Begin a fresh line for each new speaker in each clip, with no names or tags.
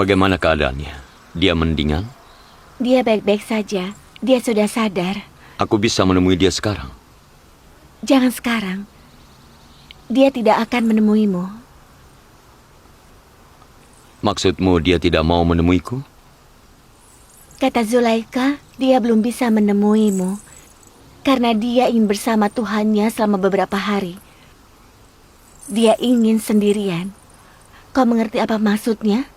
Bagaimana keadaannya? Dia mendingan?
Dia baik-baik saja. Dia sudah sadar.
Aku bisa menemui dia sekarang?
Jangan sekarang. Dia tidak akan menemuimu.
Maksudmu dia tidak mau menemuiku?
Kata Zulaika, dia belum bisa menemuimu. Karena dia ingin bersama Tuhannya selama beberapa hari. Dia ingin sendirian. Kau mengerti apa maksudnya?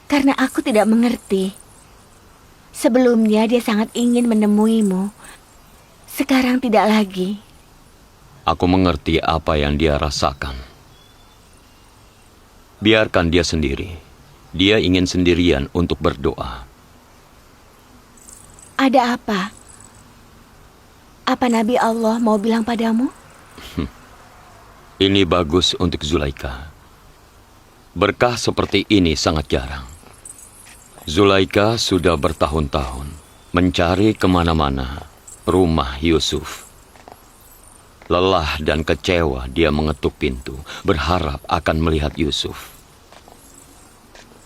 Karena aku tidak mengerti. Sebelumnya dia sangat ingin menemuimu. Sekarang tidak lagi.
Aku mengerti apa yang dia rasakan. Biarkan dia sendiri. Dia ingin sendirian untuk berdoa.
Ada apa? Apa Nabi Allah mau bilang padamu?
Ini bagus untuk Zulaika. Berkah seperti ini sangat jarang. Zulaika sudah bertahun-tahun mencari kemana-mana rumah Yusuf. Lelah dan kecewa dia mengetuk pintu, berharap akan melihat Yusuf.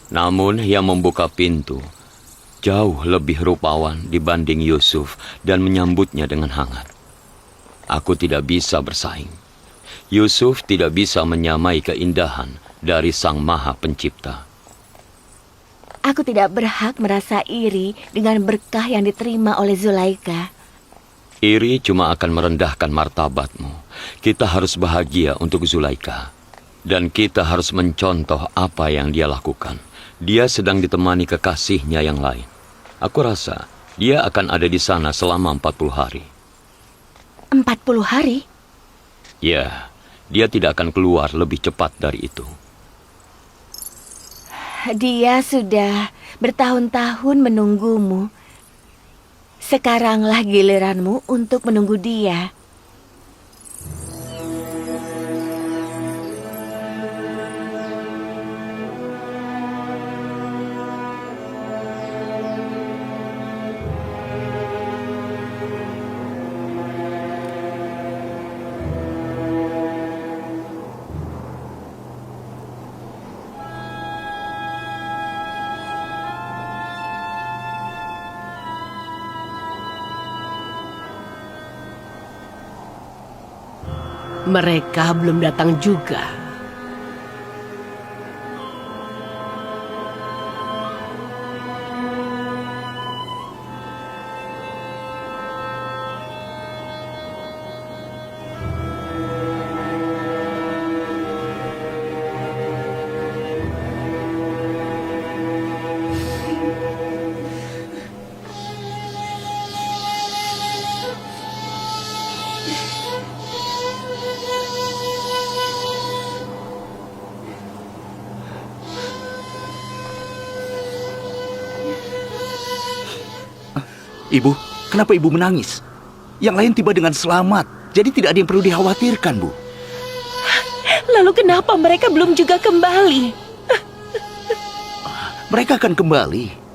Namun yang membuka pintu jauh lebih rupawan dibanding Yusuf dan menyambutnya dengan hangat. Aku tidak bisa bersaing. Yusuf tidak bisa menyamai keindahan dari Sang Maha Pencipta.
Aku tidak berhak merasa iri dengan berkah yang diterima oleh Zulaika.
Iri cuma akan merendahkan martabatmu. Kita harus bahagia untuk Zulaika. Dan kita harus mencontoh apa yang dia lakukan. Dia sedang ditemani kekasihnya yang lain. Aku rasa dia akan ada di sana selama 40 hari.
40 hari?
Ya, dia tidak akan keluar lebih cepat dari itu.
Dia sudah bertahun-tahun menunggumu. Sekaranglah giliranmu untuk menunggu dia.
Mereka belum datang juga.
Ibu, kenapa ibu menangis? Yang lain tiba dengan selamat, jadi tidak ada yang perlu dikhawatirkan, Bu.
Lalu kenapa mereka belum juga kembali?
Mereka akan kembali.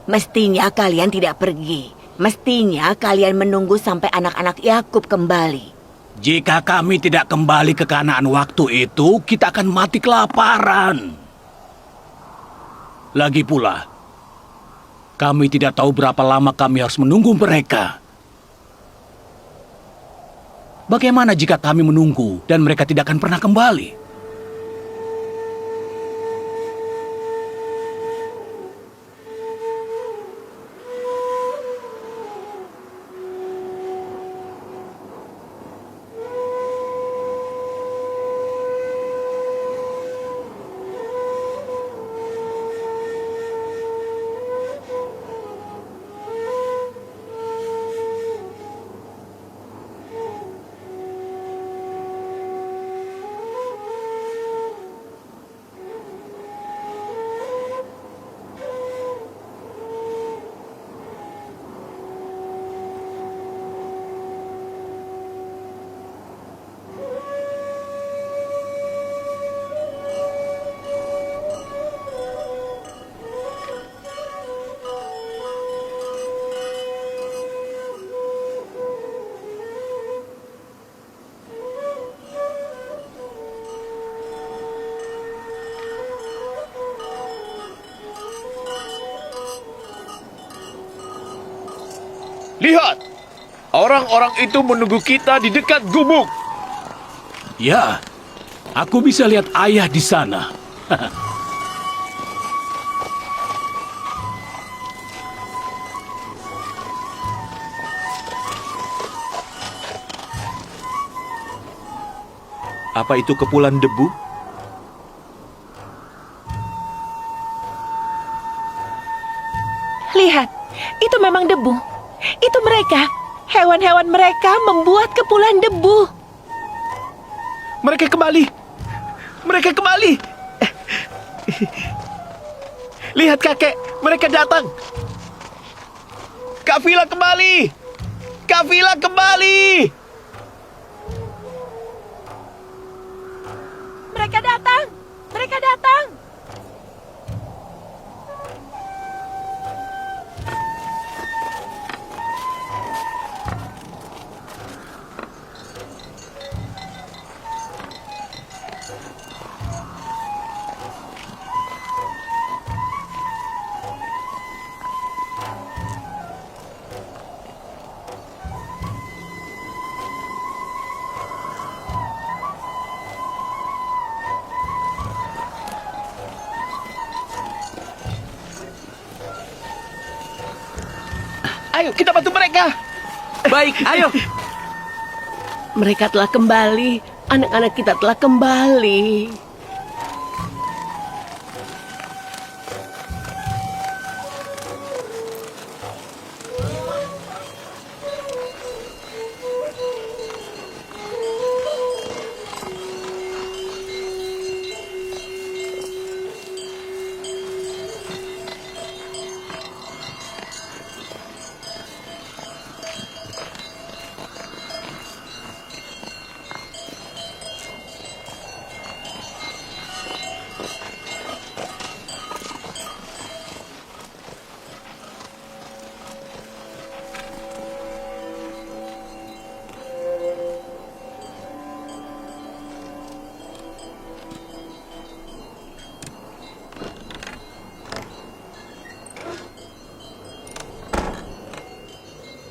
Mestinya kalian tidak pergi. Mestinya kalian menunggu sampai anak-anak Yakub kembali.
Jika kami tidak kembali ke Kanaan waktu itu, kita akan mati kelaparan. Lagi pula, kami tidak tahu berapa lama kami harus menunggu mereka. Bagaimana jika kami menunggu dan mereka tidak akan pernah kembali?
Lihat, orang-orang itu menunggu kita di dekat gubuk.
Ya, aku bisa lihat ayah di sana.
Apa itu kepulan debu?
Lihat, itu memang debu. Itu mereka. Hewan-hewan mereka membuat kepulan debu.
Mereka kembali. Mereka kembali. Lihat kakek, mereka datang. Kafilah kembali. Kafilah kembali.
Mereka datang. Mereka datang.
Ayo kita bantu mereka.
Baik, ayo.
Mereka telah kembali. Anak-anak kita telah kembali.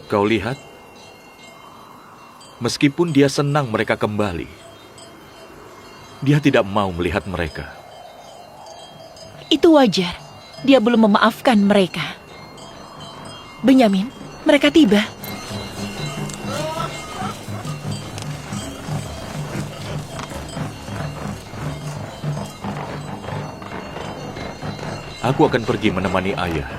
Kau lihat? Meskipun dia senang mereka kembali, dia tidak mau melihat mereka.
Itu wajar. Dia belum memaafkan mereka. Benyamin, mereka tiba.
Aku akan pergi menemani ayah.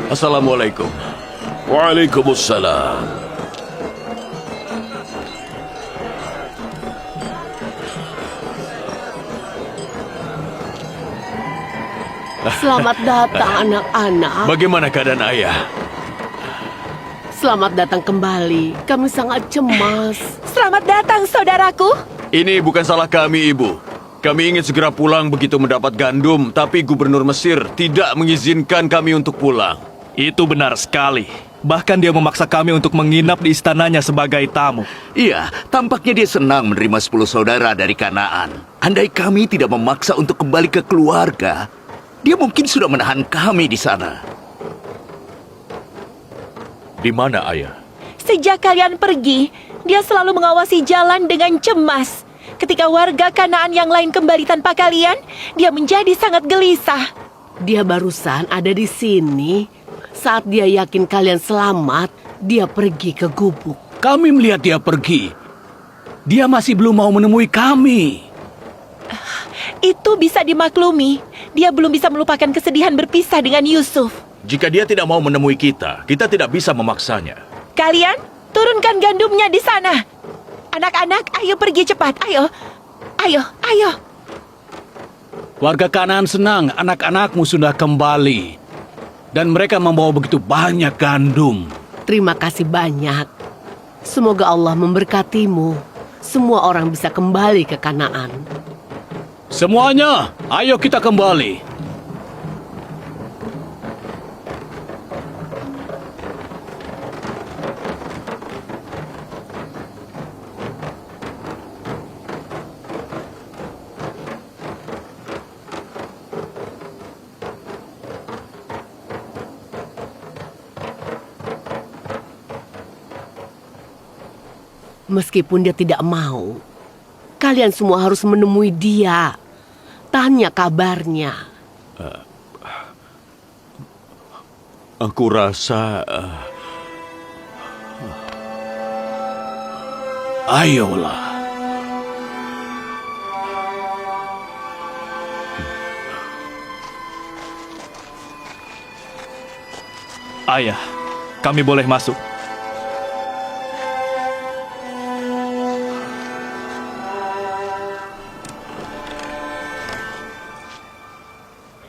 Assalamualaikum. Waalaikumsalam.
Selamat datang anak-anak.
Bagaimana keadaan ayah?
Selamat datang kembali. Kami sangat cemas.
Selamat datang, saudaraku.
Ini bukan salah kami, Ibu. Kami ingin segera pulang begitu mendapat gandum, tapi Gubernur Mesir tidak mengizinkan kami untuk pulang.
Itu benar sekali. Bahkan dia memaksa kami untuk menginap di istananya sebagai tamu.
Iya, tampaknya dia senang menerima 10 saudara dari Kanaan. Andai kami tidak memaksa untuk kembali ke keluarga, dia mungkin sudah menahan kami di sana.
Di mana ayah?
Sejak kalian pergi, dia selalu mengawasi jalan dengan cemas. Ketika warga Kanaan yang lain kembali tanpa kalian, dia menjadi sangat gelisah.
Dia barusan ada di sini. Saat dia yakin kalian selamat, dia pergi ke gubuk.
Kami melihat dia pergi. Dia masih belum mau menemui kami.
Itu bisa dimaklumi. Dia belum bisa melupakan kesedihan berpisah dengan Yusuf.
Jika dia tidak mau menemui kita tidak bisa memaksanya.
Kalian turunkan gandumnya di sana. Anak-anak, ayo pergi cepat. Ayo, ayo, ayo.
Warga Kanaan senang anak-anakmu sudah kembali. Dan mereka membawa begitu banyak gandum.
Terima kasih banyak. Semoga Allah memberkatimu. Semua orang bisa kembali ke Kanaan.
Semuanya, ayo kita kembali.
Meskipun dia tidak mau, kalian semua harus menemui dia. Tanya kabarnya.
Aku rasa...
Ayolah.
Ayah, kami boleh masuk.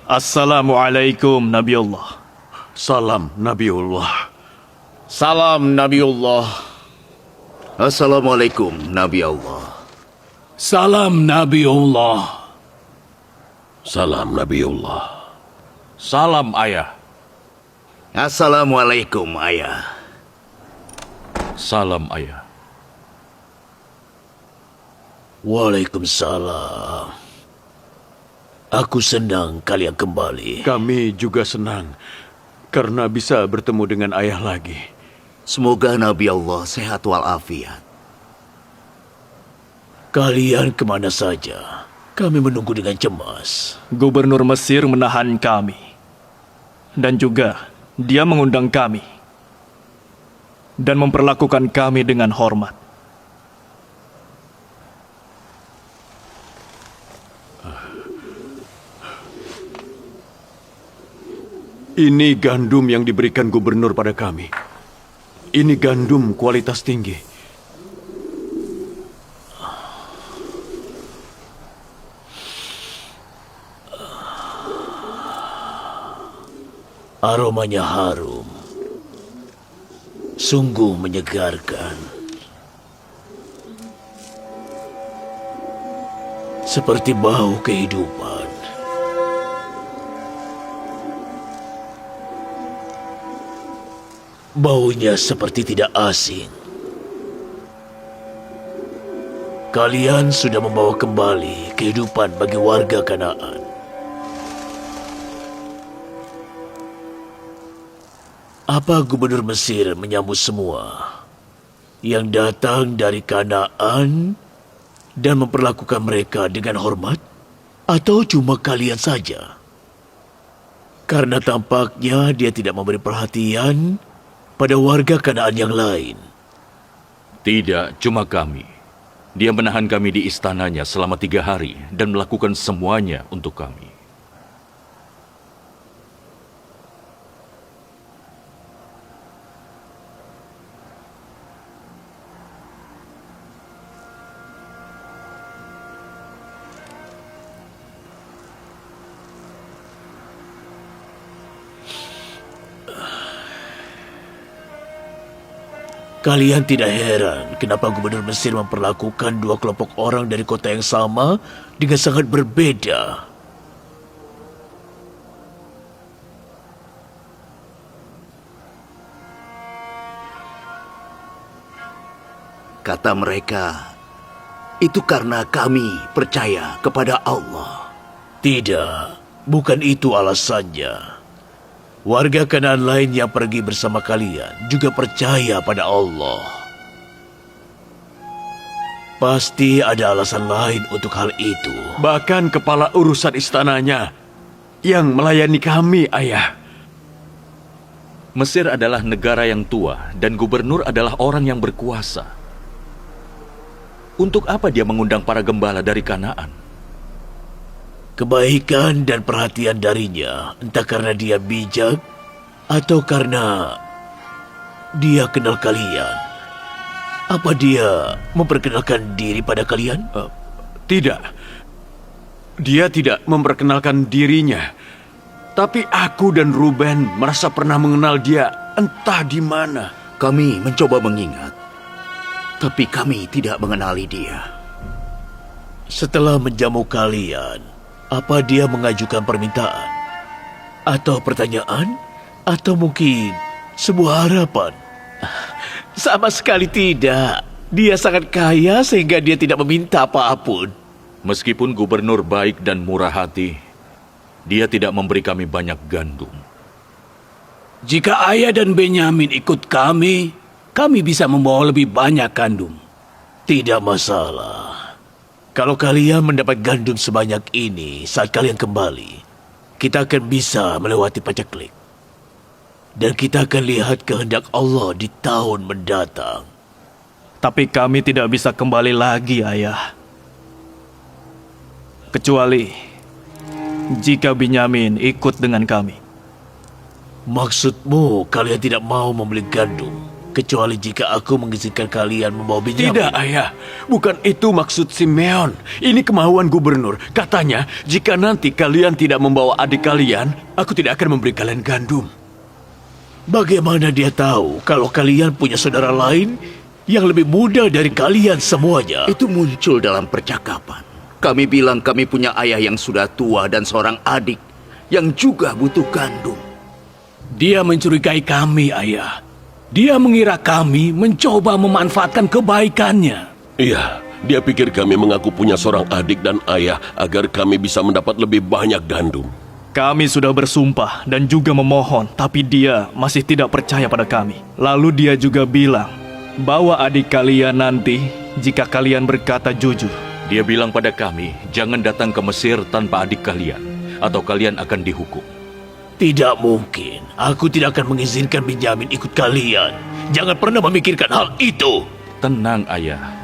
Assalamualaikum Nabiullah.
Salam Nabiullah.
Salam Nabiullah. Assalamualaikum Nabi Allah.
Salam Nabiullah.
Salam Nabiullah. Salam ayah.
Assalamualaikum ayah.
Salam ayah.
Waalaikumsalam. Aku senang kalian kembali.
Kami juga senang karena bisa bertemu dengan ayah lagi.
Semoga Nabi Allah sehat walafiat.
Kalian kemana saja? Kami menunggu dengan cemas.
Gubernur Mesir menahan kami. Dan juga dia mengundang kami. Dan memperlakukan kami dengan hormat.
Ini gandum yang diberikan gubernur pada kami. Ini gandum kualitas tinggi.
Aromanya harum. Sungguh menyegarkan. Seperti bau kehidupan. Baunya seperti tidak asing. Kalian sudah membawa kembali kehidupan bagi warga Kanaan. Apa gubernur Mesir menyambut semua yang datang dari Kanaan dan memperlakukan mereka dengan hormat? Atau cuma kalian saja? Karena tampaknya dia tidak memberi perhatian pada warga Kanaan yang lain.
Tidak, cuma kami. Dia menahan kami di istananya selama 3 hari dan melakukan semuanya untuk kami.
Kalian tidak heran kenapa gubernur Mesir memperlakukan 2 kelompok orang dari kota yang sama dengan sangat berbeda.
Kata mereka, itu karena kami percaya kepada Allah.
Tidak, bukan itu alasannya. Warga Kanaan lain yang pergi bersama kalian juga percaya pada Allah. Pasti ada alasan lain untuk hal itu.
Bahkan kepala urusan istananya yang melayani kami, ayah.
Mesir adalah negara yang tua dan gubernur adalah orang yang berkuasa. Untuk apa dia mengundang para gembala dari Kanaan?
Kebaikan dan perhatian darinya, entah karena dia bijak atau karena dia kenal kalian? Apa dia memperkenalkan diri pada kalian?
Tidak. Dia tidak memperkenalkan dirinya. Tapi aku dan Ruben merasa pernah mengenal dia entah di mana.
Kami mencoba mengingat, tapi kami tidak mengenali dia.
Setelah menjamu kalian, apa dia mengajukan permintaan? Atau pertanyaan? Atau mungkin sebuah harapan? Sama sekali tidak. Dia sangat kaya sehingga dia tidak meminta apapun.
Meskipun gubernur baik dan murah hati, dia tidak memberi kami banyak gandum.
Jika ayah dan Benyamin ikut kami bisa membawa lebih banyak gandum.
Tidak masalah. Kalau kalian mendapat gandum sebanyak ini saat kalian kembali, kita akan bisa melewati paceklik. Dan kita akan lihat kehendak Allah di tahun mendatang.
Tapi kami tidak bisa kembali lagi, Ayah. Kecuali jika Benyamin ikut dengan kami.
Maksudmu kalian tidak mau membeli gandum, kecuali jika aku mengizinkan kalian membawa Benyamin?
Tidak, Ayah. Bukan itu maksud Simeon. Ini kemauan gubernur. Katanya, jika nanti kalian tidak membawa adik kalian, aku tidak akan memberi kalian gandum.
Bagaimana dia tahu kalau kalian punya saudara lain yang lebih muda dari kalian semuanya?
Itu muncul dalam percakapan. Kami bilang kami punya ayah yang sudah tua dan seorang adik yang juga butuh gandum.
Dia mencurigai kami, ayah. Dia mengira kami mencoba memanfaatkan kebaikannya.
Iya, dia pikir kami mengaku punya seorang adik dan ayah agar kami bisa mendapat lebih banyak gandum.
Kami sudah bersumpah dan juga memohon, tapi dia masih tidak percaya pada kami. Lalu dia juga bilang, bawa adik kalian nanti jika kalian berkata jujur.
Dia bilang pada kami, jangan datang ke Mesir tanpa adik kalian, atau kalian akan dihukum.
Tidak mungkin. Aku tidak akan mengizinkan Benyamin ikut kalian. Jangan pernah memikirkan hal itu.
Tenang, ayah.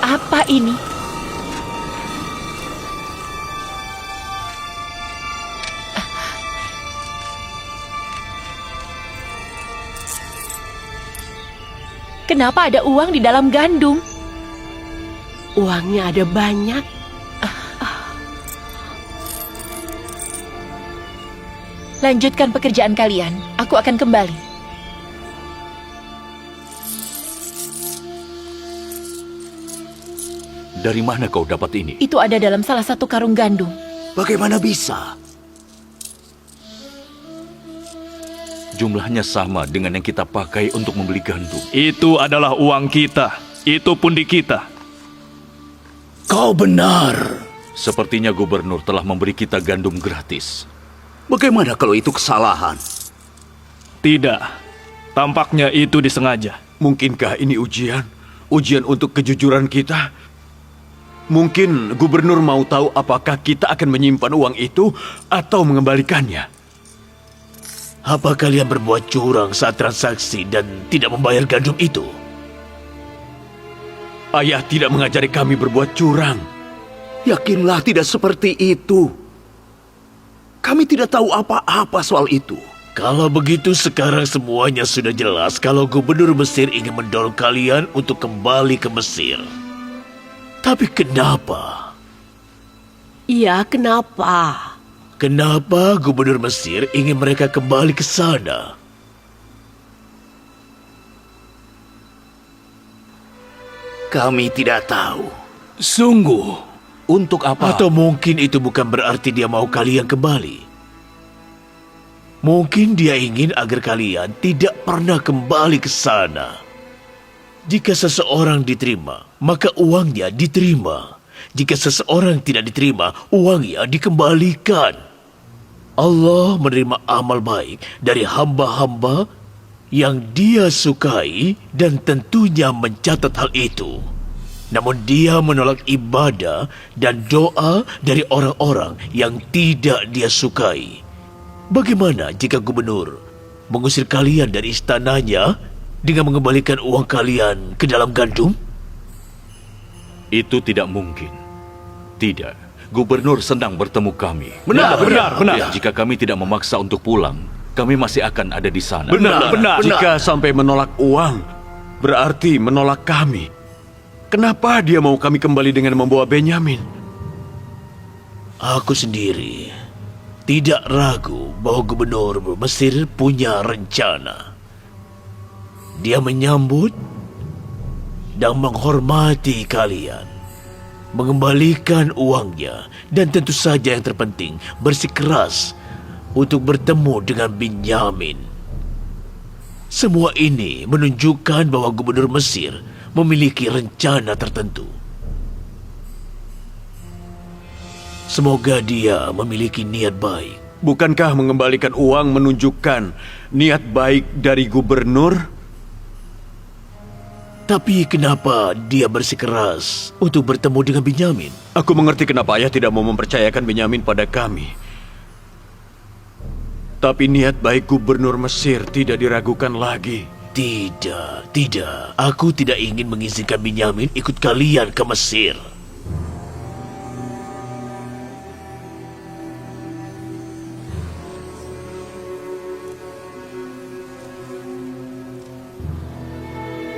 Apa ini? Kenapa ada uang di dalam gandum?
Uangnya ada banyak.
Lanjutkan pekerjaan kalian. Aku akan kembali.
Dari mana kau dapat ini?
Itu ada dalam salah satu karung gandum.
Bagaimana bisa?
Jumlahnya sama dengan yang kita pakai untuk membeli gandum.
Itu adalah uang kita. Itu pundi kita.
Kau benar.
Sepertinya gubernur telah memberi kita gandum gratis.
Bagaimana kalau itu kesalahan?
Tidak. Tampaknya itu disengaja.
Mungkinkah ini ujian? Ujian untuk kejujuran kita? Mungkin gubernur mau tahu apakah kita akan menyimpan uang itu atau mengembalikannya.
Apa kalian berbuat curang saat transaksi dan tidak membayar gandum itu?
Ayah tidak mengajari kami berbuat curang.
Yakinlah tidak seperti itu. Kami tidak tahu apa-apa soal itu.
Kalau begitu sekarang semuanya sudah jelas kalau gubernur Mesir ingin mendorong kalian untuk kembali ke Mesir. Tapi kenapa?
Iya, kenapa?
Kenapa gubernur Mesir ingin mereka kembali ke sana?
Kami tidak tahu.
Sungguh.
Untuk apa?
Atau mungkin itu bukan berarti dia mau kalian kembali. Mungkin dia ingin agar kalian tidak pernah kembali ke sana. Jika seseorang diterima, maka uangnya diterima. Jika seseorang tidak diterima, uangnya dikembalikan. Allah menerima amal baik dari hamba-hamba yang dia sukai dan tentunya mencatat hal itu. Namun dia menolak ibadah dan doa dari orang-orang yang tidak dia sukai. Bagaimana jika gubernur mengusir kalian dari istananya dengan mengembalikan uang kalian ke dalam gandum?
Itu tidak mungkin. Tidak. Gubernur senang bertemu kami.
Benar.
Jika kami tidak memaksa untuk pulang, kami masih akan ada di sana.
Benar. Jika sampai menolak uang, berarti menolak kami. Kenapa dia mau kami kembali dengan membawa Benyamin?
Aku sendiri tidak ragu bahwa gubernur Mesir punya rencana. Dia menyambut dan menghormati kalian, mengembalikan uangnya, dan tentu saja yang terpenting bersikeras untuk bertemu dengan Benyamin. Semua ini menunjukkan bahwa gubernur Mesir memiliki rencana tertentu. Semoga dia memiliki niat baik.
Bukankah mengembalikan uang menunjukkan niat baik dari gubernur?
Tapi kenapa dia bersikeras untuk bertemu dengan Benyamin?
Aku mengerti kenapa ayah tidak mau mempercayakan Benyamin pada kami. Tapi niat baik gubernur Mesir tidak diragukan lagi.
Tidak. Aku tidak ingin mengizinkan Benyamin ikut kalian ke Mesir.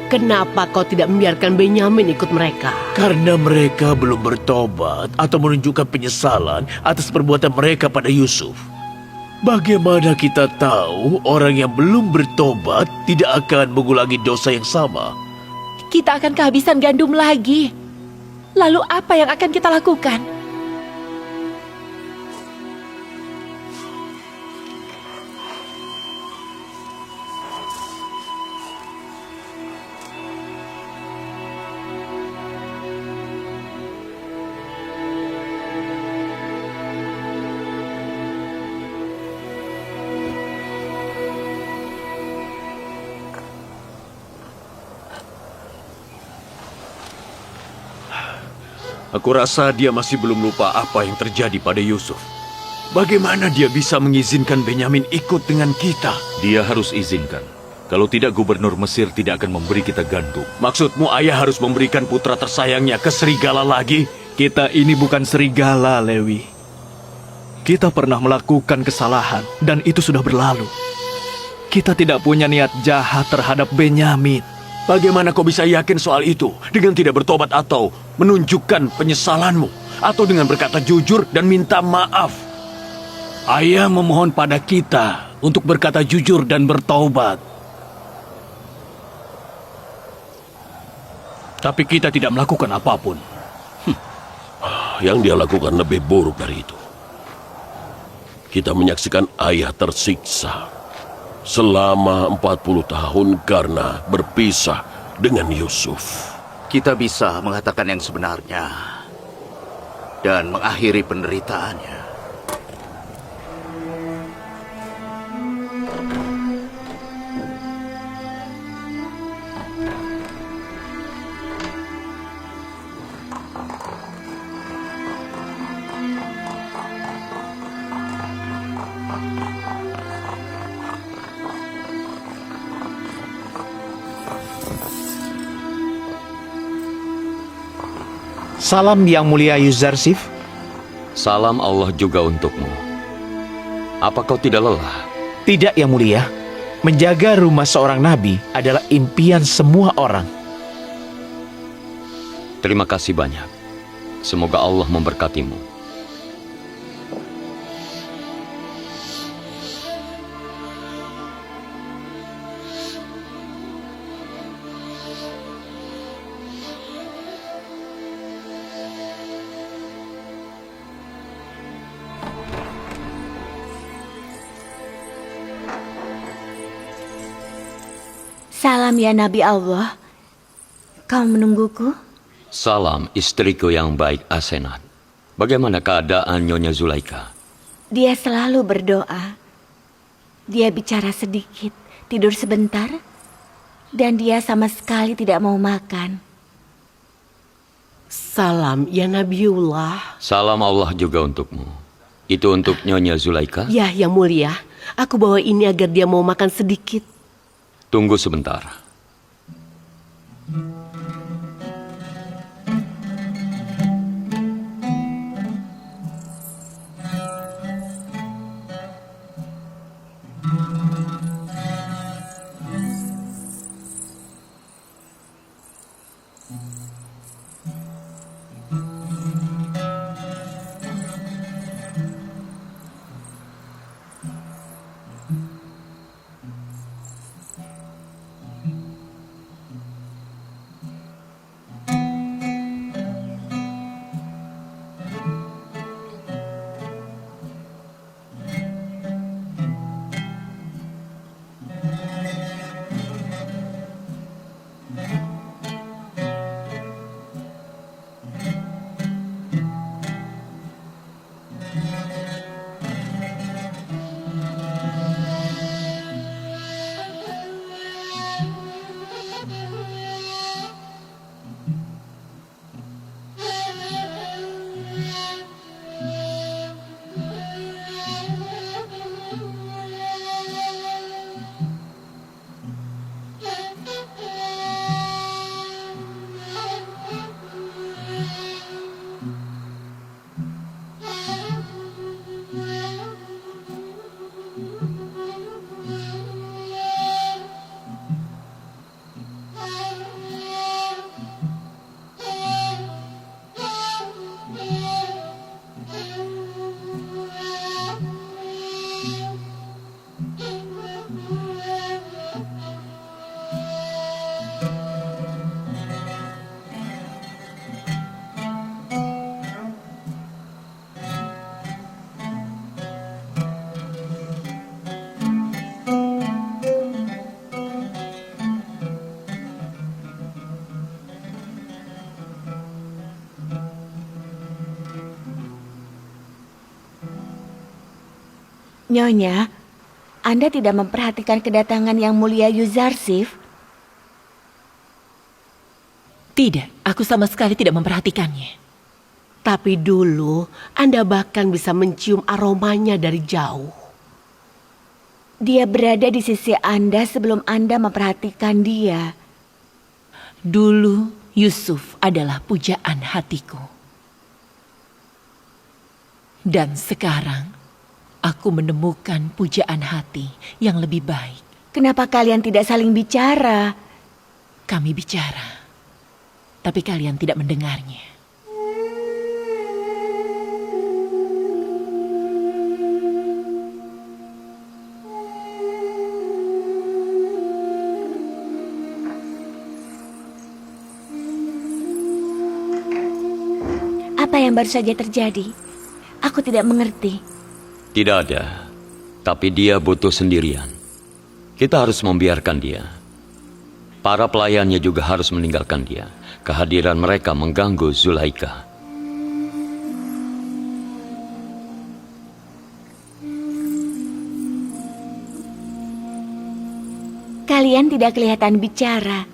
Kenapa kau tidak membiarkan Benyamin ikut mereka?
Karena mereka belum bertobat atau menunjukkan penyesalan atas perbuatan mereka pada Yusuf. Bagaimana kita tahu orang yang belum bertobat tidak akan mengulangi dosa yang sama?
Kita akan kehabisan gandum lagi. Lalu apa yang akan kita lakukan?
Aku rasa dia masih belum lupa apa yang terjadi pada Yusuf. Bagaimana dia bisa mengizinkan Benyamin ikut dengan kita?
Dia harus izinkan. Kalau tidak, gubernur Mesir tidak akan memberi kita gandum.
Maksudmu ayah harus memberikan putra tersayangnya ke serigala lagi?
Kita ini bukan serigala, Lewi. Kita pernah melakukan kesalahan dan itu sudah berlalu. Kita tidak punya niat jahat terhadap Benyamin.
Bagaimana kau bisa yakin soal itu dengan tidak bertobat atau menunjukkan penyesalanmu? Atau dengan berkata jujur dan minta maaf?
Ayah memohon pada kita untuk berkata jujur dan bertaubat. Tapi kita tidak melakukan apapun.
Yang dia lakukan lebih buruk dari itu. Kita menyaksikan ayah tersiksa selama 40 tahun karena berpisah dengan Yusuf.
Kita bisa mengatakan yang sebenarnya dan mengakhiri penderitaannya.
Salam yang mulia Yuzarsif.
Salam Allah juga untukmu. Apa kau tidak lelah?
Tidak yang mulia. Menjaga rumah seorang nabi adalah impian semua orang.
Terima kasih banyak. Semoga Allah memberkatimu.
Salam ya Nabi Allah. Kau menungguku?
Salam istriku yang baik Asenat. Bagaimana keadaan Nyonya Zulaika?
Dia selalu berdoa. Dia bicara sedikit, tidur sebentar, dan dia sama sekali tidak mau makan.
Salam ya Nabiullah.
Salam Allah juga untukmu. Itu untuk Nyonya Zulaika?
Ya, yang mulia. Aku bawa ini agar dia mau makan sedikit.
Tunggu sebentar.
Nyonya, Anda tidak memperhatikan kedatangan yang mulia Yuzarsif?
Tidak, aku sama sekali tidak memperhatikannya.
Tapi dulu Anda bahkan bisa mencium aromanya dari jauh.
Dia berada di sisi Anda sebelum Anda memperhatikan dia.
Dulu Yusuf adalah pujaan hatiku. Dan sekarang aku menemukan pujaan hati yang lebih baik.
Kenapa kalian tidak saling bicara?
Kami bicara, tapi kalian tidak mendengarnya.
Apa yang baru saja terjadi? Aku tidak mengerti.
Tidak ada, tapi dia butuh sendirian. Kita harus membiarkan dia. Para pelayannya juga harus meninggalkan dia. Kehadiran mereka mengganggu Zulaika.
Kalian tidak kelihatan bicara,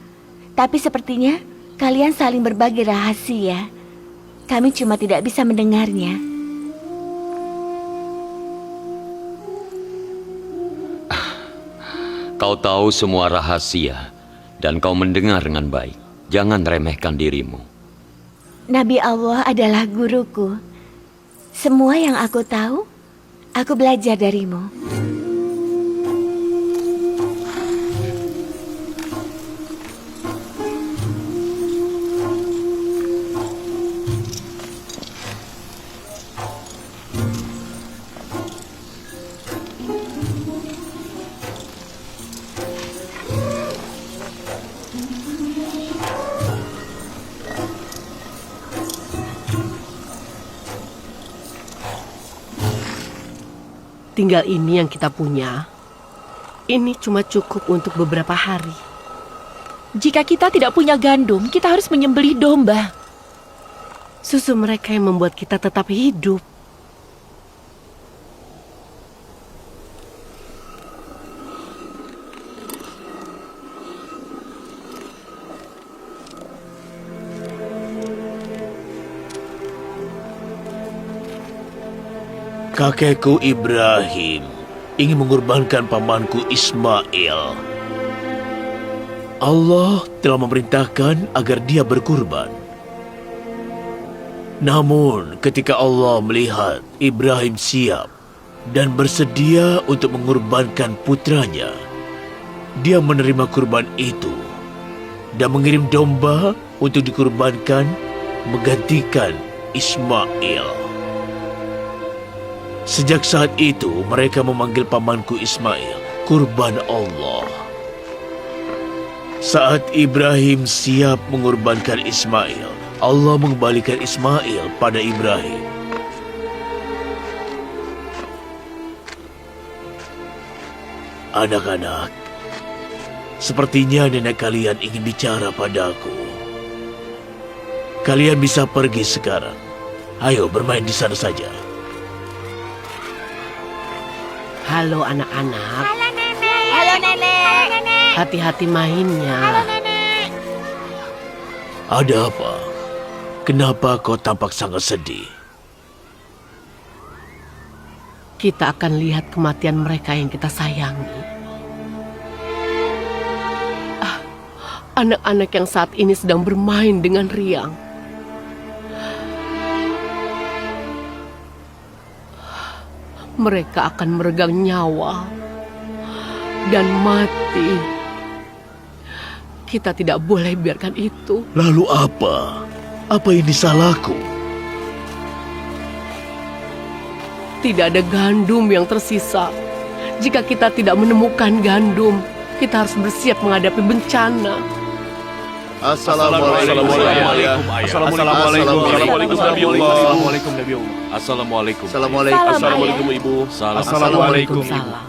tapi sepertinya kalian saling berbagi rahasia. Kami cuma tidak bisa mendengarnya.
Kau tahu semua rahasia, dan kau mendengar dengan baik. Jangan remehkan dirimu.
Nabi Allah adalah guruku. Semua yang aku tahu, aku belajar darimu.
tinggal ini yang kita punya, ini cuma cukup untuk beberapa hari.
Jika kita tidak punya gandum, kita harus menyembelih domba.
Susu mereka yang membuat kita tetap hidup.
Kakekku Ibrahim ingin mengorbankan pamanku Ismail. Allah telah memerintahkan agar dia berkurban. Namun ketika Allah melihat Ibrahim siap dan bersedia untuk mengorbankan putranya, dia menerima kurban itu dan mengirim domba untuk dikurbankan menggantikan Ismail. Sejak saat itu, mereka memanggil pamanku Ismail kurban Allah. Saat Ibrahim siap mengorbankan Ismail, Allah mengembalikan Ismail pada Ibrahim. Anak-anak, sepertinya nenek kalian ingin bicara padaku. Kalian bisa pergi sekarang. Ayo bermain di sana saja.
Halo anak-anak.
Halo nenek.
Hati-hati mainnya.
Halo nenek.
Ada apa? Kenapa kau tampak sangat sedih?
Kita akan lihat kematian mereka yang kita sayangi. Anak-anak yang saat ini sedang bermain dengan riang. Mereka akan meregang nyawa dan mati. Kita tidak boleh biarkan itu.
Lalu apa? Apa ini salahku?
Tidak ada gandum yang tersisa. Jika kita tidak menemukan gandum, kita harus bersiap menghadapi bencana.
Assalamualaikum Nabi Allah.
Assalamualaikum Ibu.
Assalamualaikum. Salam.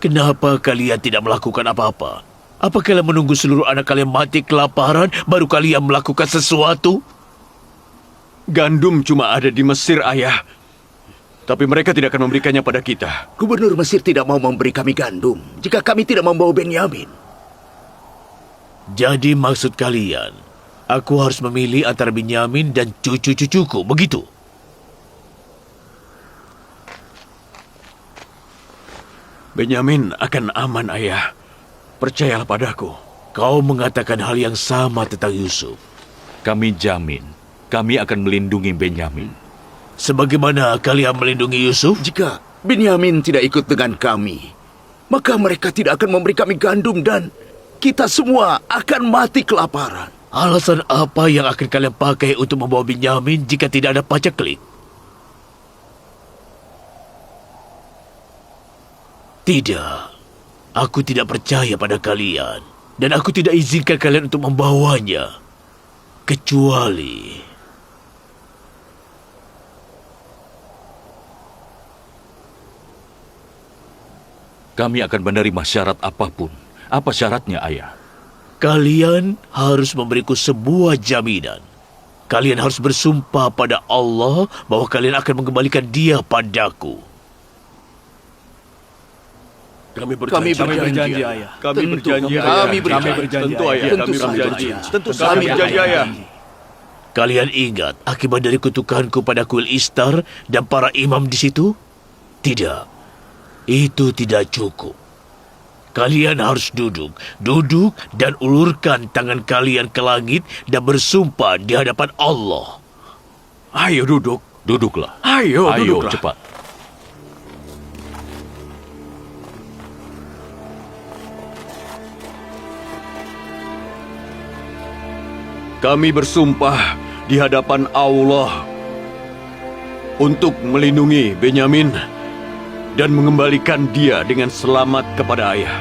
Kenapa kalian tidak melakukan apa-apa? Apa kalian menunggu seluruh anak kalian mati kelaparan baru kalian melakukan sesuatu?
Gandum cuma ada di Mesir, Ayah. Tapi mereka tidak akan memberikannya pada kita.
Gubernur Mesir tidak mau memberi kami gandum jika kami tidak membawa Benyamin.
Jadi maksud kalian, aku harus memilih antara Benyamin dan cucu-cucuku, begitu?
Benyamin akan aman, Ayah. Percayalah padaku.
Kau mengatakan hal yang sama tentang Yusuf.
Kami jamin, kami akan melindungi Benyamin.
Sebagaimana kalian melindungi Yusuf?
Jika Benyamin tidak ikut dengan kami, maka mereka tidak akan memberi kami gandum dan kita semua akan mati kelaparan.
Alasan apa yang akan kalian pakai untuk membawa Benyamin jika tidak ada paceklik? Tidak, aku tidak percaya pada kalian. Dan aku tidak izinkan kalian untuk membawanya. Kecuali...
Kami akan menerima syarat apapun. Apa syaratnya, Ayah?
Kalian harus memberiku sebuah jaminan. Kalian harus bersumpah pada Allah bahwa kalian akan mengembalikan dia padaku.
Kami berjanji, Ayah.
Kami berjanji,
Ayah.
Kami berjanji. Tentu, Ayah.
Kami berjanji.
Tentu kami berjanji, Ayah.
Kalian ingat akibat dari kutukanku pada kuil Istar dan para imam di situ? Tidak. Itu tidak cukup. Kalian harus duduk dan ulurkan tangan kalian ke langit dan bersumpah di hadapan Allah.
Ayo duduk.
Duduklah.
Ayo,
Ayo,
duduklah.
cepat.
Kami bersumpah di hadapan Allah untuk melindungi Benyamin dan mengembalikan dia dengan selamat kepada ayah.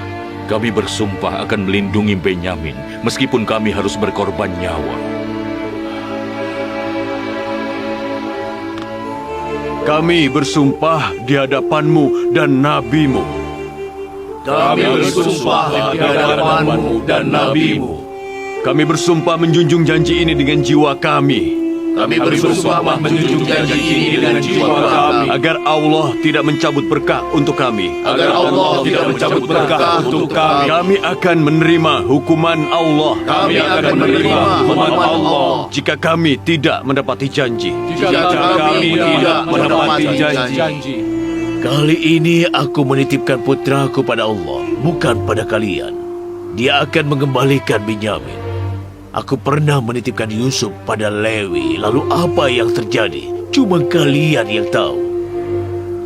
Kami bersumpah akan melindungi Benyamin meskipun kami harus berkorban nyawa.
Kami bersumpah di hadapanmu dan nabimu.
Kami bersumpah di hadapanmu dan nabimu.
Kami bersumpah menjunjung janji ini dengan jiwa kami.
Kami bersumpah menjunjung janji ini dengan jiwa kami.
Agar Allah tidak mencabut berkah untuk kami.
Agar Allah tidak mencabut berkah untuk kami.
Kami akan menerima hukuman Allah.
Kami akan menerima hukuman Allah.
Jika kami tidak mendapati janji.
Jika kami tidak menepati janji. Kali ini aku menitipkan putraku pada Allah, bukan pada kalian. Dia akan mengembalikan Binyamin. Aku pernah menitipkan Yusuf pada Lewi, lalu apa yang terjadi? Cuma kalian yang tahu.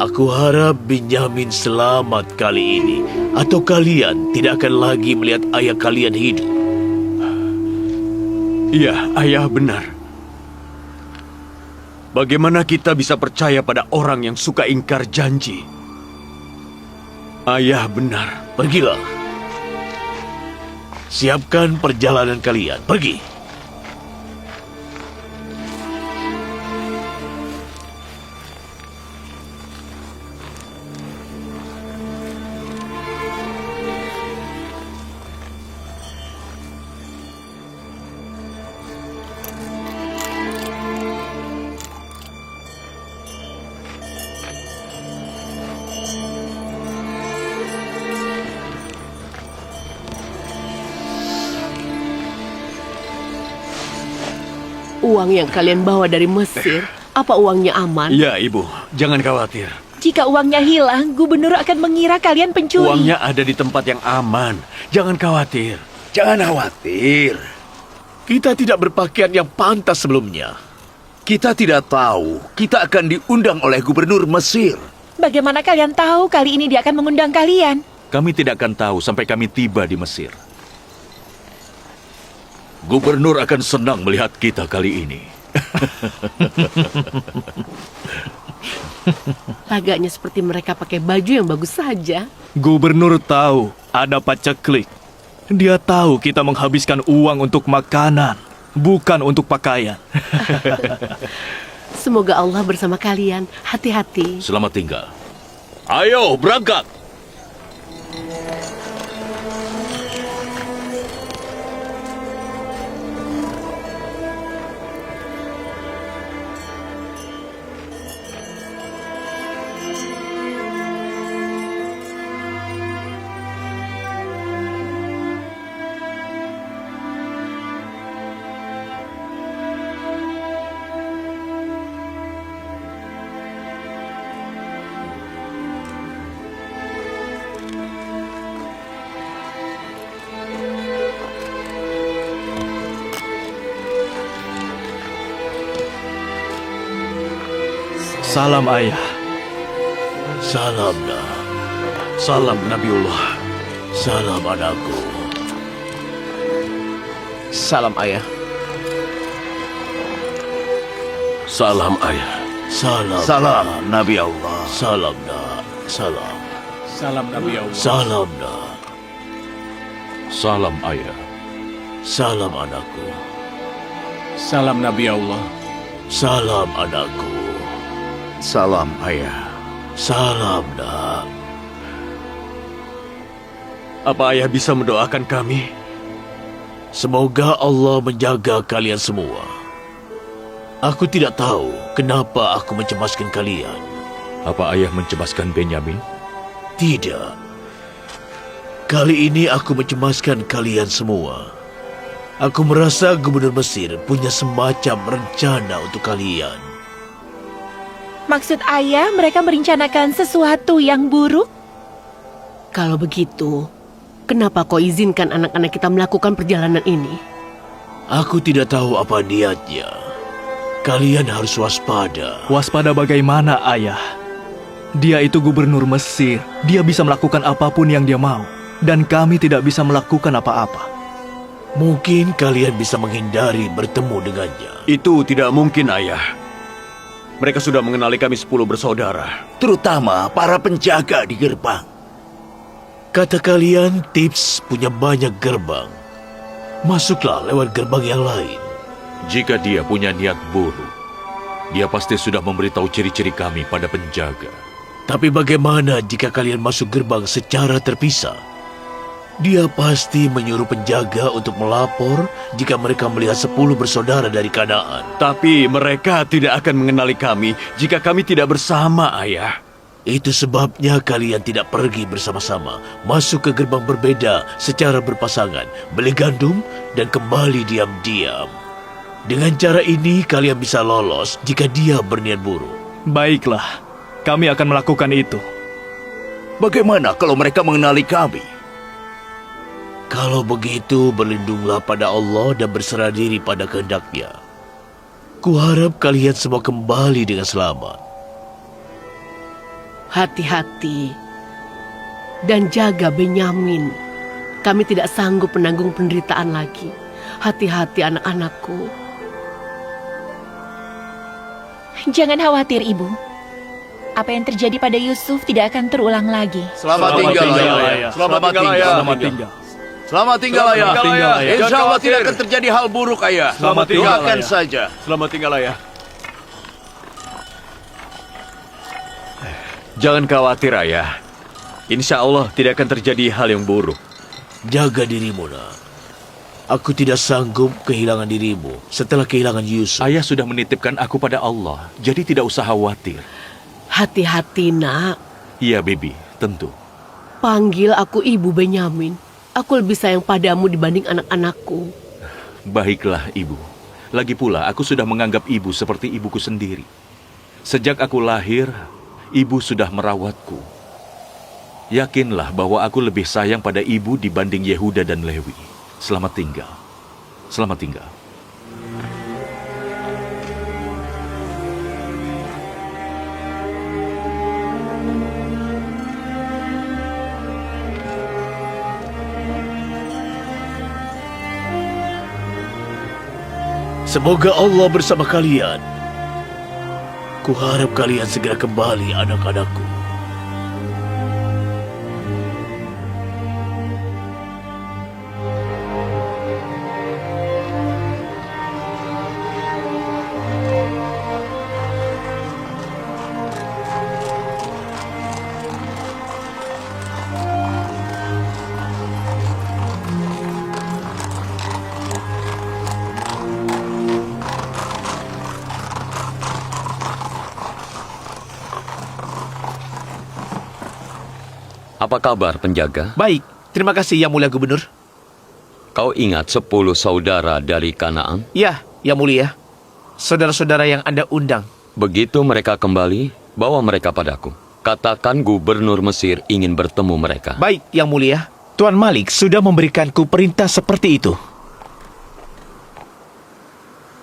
Aku harap Binyamin selamat kali ini, atau kalian tidak akan lagi melihat ayah kalian hidup.
Iya, ayah benar. Bagaimana kita bisa percaya pada orang yang suka ingkar janji? Ayah benar.
Pergilah. Siapkan perjalanan kalian. Pergi.
Uang yang kalian bawa dari Mesir, apa uangnya aman?
Iya, Ibu. Jangan khawatir.
Jika uangnya hilang, gubernur akan mengira kalian pencuri.
Uangnya ada di tempat yang aman. Jangan khawatir.
Jangan khawatir.
Kita tidak berpakaian yang pantas sebelumnya.
Kita tidak tahu kita akan diundang oleh gubernur Mesir.
Bagaimana kalian tahu kali ini dia akan mengundang kalian?
Kami tidak akan tahu sampai kami tiba di Mesir. Gubernur akan senang melihat kita kali ini.
Agaknya seperti mereka pakai baju yang bagus saja.
Gubernur tahu ada paceklik. Dia tahu kita menghabiskan uang untuk makanan, bukan untuk pakaian.
Semoga Allah bersama kalian. Hati-hati.
Selamat tinggal. Ayo, berangkat!
Salam ayah.
Salam, nak.
Salam Nabiullah.
Salam, anakku.
Salam ayah.
Salam ayah.
Salam.
Salam, Nabi Allah.
Salam, nak. Salam.
Salam Nabi Allah.
Salam, nak.
Salam ayah.
Salam, anakku.
Salam Nabi Allah.
Salam, anakku.
Salam, ayah.
Salam, nak.
Apa ayah bisa mendoakan kami?
Semoga Allah menjaga kalian semua. Aku tidak tahu kenapa aku mencemaskan kalian.
Apa ayah mencemaskan Benyamin?
Tidak. Kali ini aku mencemaskan kalian semua. Aku merasa gubernur Mesir punya semacam rencana untuk kalian.
Maksud ayah mereka merencanakan sesuatu yang buruk?
Kalau begitu, kenapa kau izinkan anak-anak kita melakukan perjalanan ini?
Aku tidak tahu apa niatnya. Kalian harus waspada.
Waspada bagaimana ayah? Dia itu gubernur Mesir. Dia bisa melakukan apapun yang dia mau. Dan kami tidak bisa melakukan apa-apa.
Mungkin kalian bisa menghindari bertemu dengannya.
Itu tidak mungkin, ayah. Mereka sudah mengenali kami 10 bersaudara.
Terutama para penjaga di gerbang.
Kata kalian, Tips punya banyak gerbang. Masuklah lewat gerbang yang lain.
Jika dia punya niat buruk, Dia pasti sudah memberitahu ciri-ciri kami pada penjaga.
Tapi bagaimana jika kalian masuk gerbang secara terpisah? Dia pasti menyuruh penjaga untuk melapor jika mereka melihat 10 bersaudara dari Kanaan.
Tapi mereka tidak akan mengenali kami jika kami tidak bersama, Ayah.
Itu sebabnya kalian tidak pergi bersama-sama, masuk ke gerbang berbeda secara berpasangan, beli gandum, dan kembali diam-diam. Dengan cara ini kalian bisa lolos jika dia berniat buruk.
Baiklah, kami akan melakukan itu.
Bagaimana kalau mereka mengenali kami?
Kalau begitu, berlindunglah pada Allah dan berserah diri pada kehendak-Nya. Kuharap kalian semua kembali dengan selamat.
Hati-hati dan jaga Benyamin. Kami tidak sanggup menanggung penderitaan lagi. Hati-hati anak-anakku.
Jangan khawatir, Ibu. Apa yang terjadi pada Yusuf tidak akan terulang lagi.
Selamat tinggal, Ayah. Selamat tinggal. Selamat tinggal, Ayah. Insya Allah tidak akan terjadi hal buruk, Ayah.
Selamat tinggal,
Doakan
Ayah.
saja.
Selamat tinggal, Ayah. Jangan khawatir, Ayah. Insya Allah tidak akan terjadi hal yang buruk.
Jaga dirimu, nak. Aku tidak sanggup kehilangan dirimu setelah kehilangan Yusuf.
Ayah sudah menitipkan aku pada Allah, jadi tidak usah khawatir.
Hati-hati, nak.
Iya, Bibi, tentu.
Panggil aku Ibu Benyamin. Aku lebih sayang padamu dibanding anak-anakku.
Baiklah, Ibu. Lagi pula, aku sudah menganggap Ibu seperti ibuku sendiri. Sejak aku lahir, Ibu sudah merawatku. Yakinlah bahwa aku lebih sayang pada Ibu dibanding Yehuda dan Lewi. Selamat tinggal. Selamat tinggal.
Semoga Allah bersama kalian. Kuharap kalian segera kembali, anak-anakku.
Apa kabar, penjaga?
Baik, terima kasih Yang Mulia Gubernur.
Kau ingat 10 saudara dari Kanaan?
Ya, Yang Mulia. Saudara-saudara yang Anda undang.
Begitu mereka kembali, bawa mereka padaku. Katakan gubernur Mesir ingin bertemu mereka.
Baik, Yang Mulia. Tuan Malik sudah memberikanku perintah seperti itu.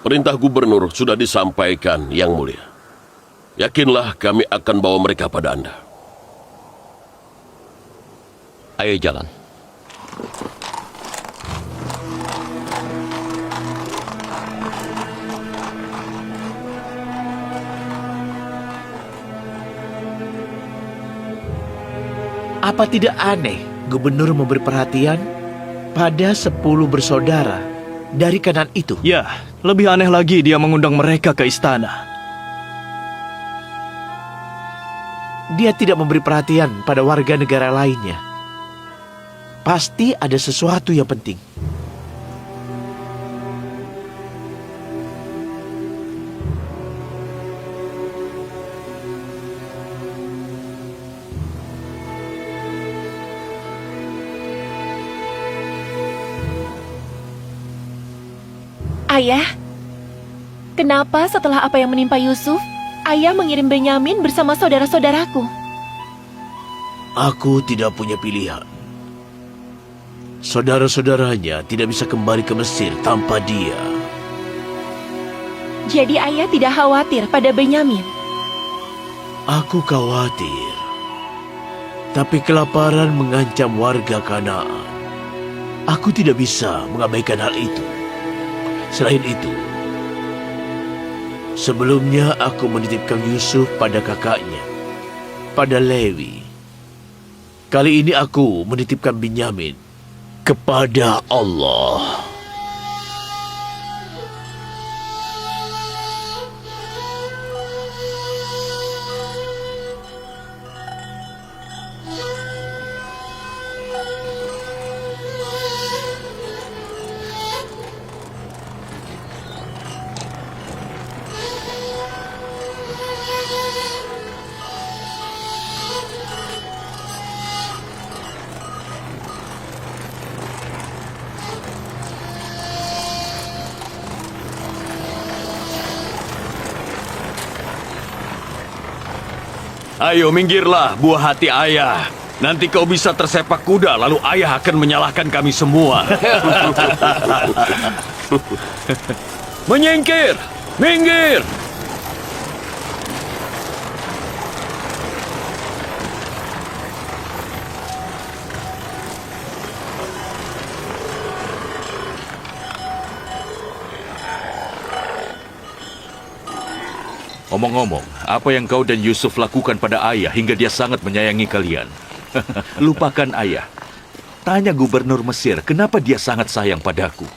Perintah gubernur sudah disampaikan, Yang Mulia. Yakinlah kami akan bawa mereka pada Anda.
Ayo jalan.
Apa tidak aneh Gubernur memberi perhatian pada 10 bersaudara dari Kanaan itu?
Ya, lebih aneh lagi dia mengundang mereka ke istana.
Dia tidak memberi perhatian pada warga negara lainnya. Pasti ada sesuatu yang penting.
Ayah, kenapa setelah apa yang menimpa Yusuf, Ayah mengirim Benyamin bersama saudara-saudaraku?
Aku tidak punya pilihan. Saudara-saudaranya tidak bisa kembali ke Mesir tanpa dia.
Jadi Ayah tidak khawatir pada Benyamin?
Aku khawatir. Tapi kelaparan mengancam warga Kanaan. Aku tidak bisa mengabaikan hal itu. Selain itu, sebelumnya aku menitipkan Yusuf pada kakaknya, pada Lewi. Kali ini aku menitipkan Benyamin kepada Allah.
Ayo minggirlah, buah hati ayah. Nanti kau bisa tersepak kuda, lalu ayah akan menyalahkan kami semua. Menyingkir! Minggir!
Omong-omong, apa yang kau dan Yusuf lakukan pada ayah hingga dia sangat menyayangi kalian? Lupakan ayah. Tanya gubernur Mesir, kenapa dia sangat sayang padaku?